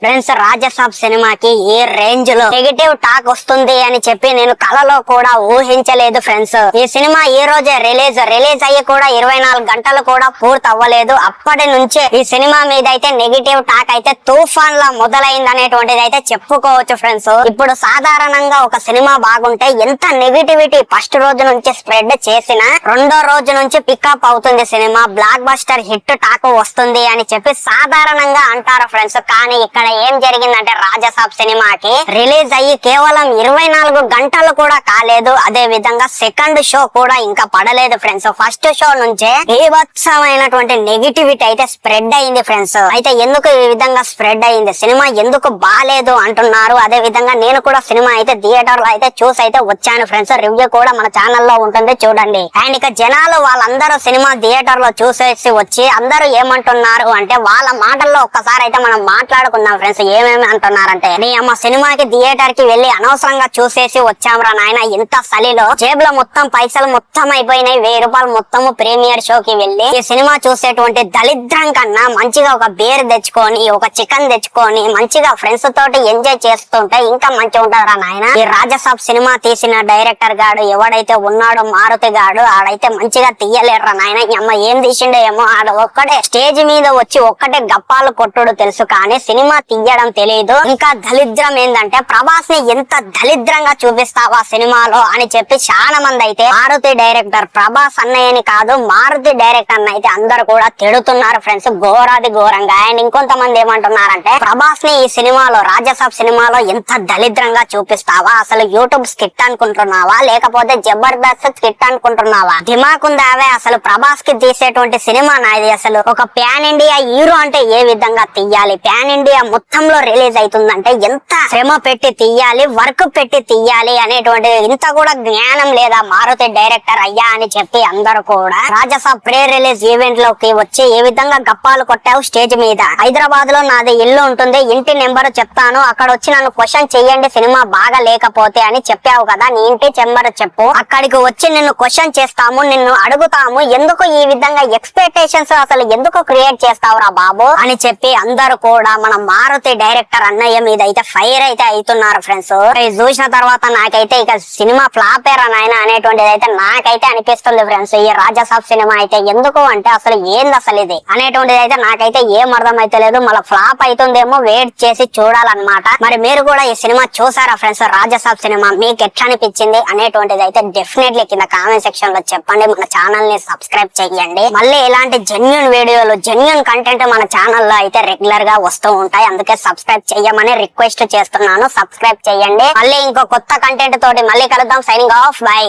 Friends Raja Saab సినిమాకి ఏ range లో negative talk వస్తుంది అని చెప్పి నేను కలలో కూడా ఊహించలేదు ఫ్రెండ్స్. ఈ సినిమా ఈ రోజే రిలీజ్ అయ్యి కూడా 24 గంటలు కూడా పూర్తి అవ్వలేదు. అప్పటి నుంచే ఈ సినిమా మీద అయితే నెగటివ్ టాక్ అయితే తుఫాన్ లా మొదలైంది అనేటువంటిది అయితే చెప్పుకోవచ్చు ఫ్రెండ్స్. ఇప్పుడు సాధారణంగా ఒక సినిమా బాగుంటే ఎంత నెగటివిటీ ఫస్ట్ రోజు నుంచి స్ప్రెడ్ చేసినా రెండో రోజు నుంచి పికప్ అవుతుంది cinema, block buster hit talk వస్తుంది అని చెప్పి సాధారణంగా అంటారు ఫ్రెండ్స్. కానీ ఇక్కడ ఏం జరిగిందంటే రాజసాబ్ సినిమాకి రిలీజ్ అయ్యి కేవలం 24 గంటలు కూడా కాలేదు. అదే విధంగా సెకండ్ షో కూడా ఇంకా పడలేదు ఫ్రెండ్స్. ఫస్ట్ షో నుంచే బీభత్సమైనటువంటి నెగిటివిటీ అయితే స్ప్రెడ్ అయింది ఫ్రెండ్స్. అయితే ఎందుకు ఈ విధంగా స్ప్రెడ్ అయింది, సినిమా ఎందుకు బాలేదు అంటున్నారు. అదే విధంగా నేను కూడా సినిమా అయితే థియేటర్ లో అయితే చూసి అయితే వచ్చాను ఫ్రెండ్స్. రివ్యూ కూడా మన ఛానల్లో ఉంటుంది చూడండి. అండ్ ఇక జనాలు వాళ్ళందరూ సినిమా థియేటర్ లో చూసేసి వచ్చి అందరూ ఏమంటున్నారు అంటే వాళ్ళ మాటల్లో ఒక్కసారి అయితే మనం మాట్లాడుకుందాం ఫ్రెండ్స్. ఏమేమి అంటున్నారంటే, నీ అమ్మ సినిమాకి థియేటర్ కి వెళ్లి అనవసరంగా చూసేసి వచ్చాంరా నాయన, ఇంత సలిలో జేబులో మొత్తం పైసలు మొత్తం అయిపోయినాయి, 1000 రూపాయలు మొత్తము ప్రీమియర్ షోకి వెళ్లి ఈ సినిమా చూసేటువంటి దళిద్రం కన్నా మంచిగా ఒక బేర్ తెచ్చుకొని ఒక చికెన్ తెచ్చుకొని మంచిగా ఫ్రెండ్స్ తోటి ఎంజాయ్ చేస్తుంటే ఇంకా మంచిగా ఉంటారా నాయన. ఈ రాజసాబ్ సినిమా తీసిన డైరెక్టర్ గాడు ఎవడైతే ఉన్నాడో మారుతి గాడు, ఆడైతే మంచిగా తీయలేరా నాయన. అమ్మ ఏం తీసిండో ఏమో, ఆడ ఒక్కడే స్టేజ్ మీద వచ్చి ఒక్కటే గప్పాలు కొట్టుడు తెలుసు కానీ సినిమా తీయడం తెలియదు. ఇంకా దళిద్రం ఏంటంటే ప్రభాస్ ని ఎంత దళిద్రంగా చూపిస్తావా సినిమాలో అని చెప్పి చాలా మంది అయితే మారుతి డైరెక్టర్ ప్రభాస్ అన్నయ్యని కాదు మారుతి డైరెక్టర్ అయితే అందరు కూడా తిడుతున్నారు ఫ్రెండ్స్, ఘోరాది ఘోరంగా. అండ్ ఇంకొంతమంది ఏమంటున్నారంటే, ప్రభాస్ ని ఈ సినిమాలో రాజసాబ్ సినిమాలో ఎంత దళిద్రంగా చూపిస్తావా, అసలు యూట్యూబ్ స్కిట్ అనుకుంటున్నావా లేకపోతే జబర్దస్త్ స్కిట్ అనుకుంటున్నావా, దిమాకుందావే, అసలు ప్రభాస్ కి తీసేటువంటి సినిమా నాది, అసలు ఒక ప్యాన్ ఇండియా హీరో అంటే ఏ విధంగా తీయాలి, ప్యాన్ ఇండియా మొత్తంలో రిలీజ్ అవుతుందంటే ఎంత శ్రమ పెట్టి తీయాలి, వర్క్ పెట్టి తీయాలి అనేటువంటి ఇంత కూడా జ్ఞానం లేదా మారుతి డైరెక్టర్ అయ్యా అని చెప్పి అందరూ కూడా రాజసాబ్ ప్రీ రిలీజ్ ఈవెంట్ లోకి వచ్చి ఏ విధంగా గప్పాలు కొట్టావు స్టేజ్ మీద. హైదరాబాద్ లో నాది ఇల్లు ఉంటుంది, ఇంటి నెంబర్ చెప్తాను, అక్కడ వచ్చి నన్ను క్వశ్చన్ చెయ్యండి సినిమా బాగా లేకపోతే అని చెప్పావు కదా, నీ ఇంటి నెంబర్ చెప్పు, అక్కడికి వచ్చి నిన్ను క్వశ్చన్ చేస్తాము, నిన్ను అడుగుతాము, ఎందుకు ఈ విధంగా ఎక్స్పెక్టేషన్స్ అసలు ఎందుకు క్రియేట్ చేస్తావురా బాబు అని చెప్పి అందరూ కూడా మన మారుతి డైరెక్టర్ అన్నయ్య మీద అయితే ఫైర్ అయితే అవుతున్నారు ఫ్రెండ్స్. చూసిన తర్వాత నాకైతే ఇక సినిమా ఫ్లాప్ ఏరా నాయన అనేటువంటిది అయితే నాకైతే అనిపిస్తుంది ఫ్రెండ్స్. ఈ రాజసాబ్ సినిమా అయితే ఎందుకు అంటే అసలు ఏంది అసలు ఇది అనేటువంటిది అయితే నాకైతే ఏం అర్థం అయితే లేదు. మళ్ళీ ఫ్లాప్ అవుతుందేమో వెయిట్ చేసి చూడాలన్నమాట. మరి మీరు కూడా ఈ సినిమా చూసారా ఫ్రెండ్స్, రాజసాబ్ సినిమా మీకు ఎట్లా అనిపించింది అనేటువంటిది అయితే డెఫినెట్లీ కింద కామెంట్ సెక్షన్ లో చెప్పండి. మన ఛానల్ ని సబ్స్క్రైబ్ చేయండి. మళ్ళీ ఇలాంటి జెన్యూన్ వీడియోలు జెన్యూన్ కంటెంట్ మన ఛానల్లో అయితే రెగ్యులర్ గా వస్తూ ఉంటాయి, అందుకే సబ్స్క్రైబ్ చేయమని రిక్వెస్ట్ చేస్తున్నాను. సబ్స్క్రైబ్ చేయండి. మళ్ళీ ఇంకో కొత్త కంటెంట్ తోటి మళ్ళీ కలుద్దాం. Signing off, by.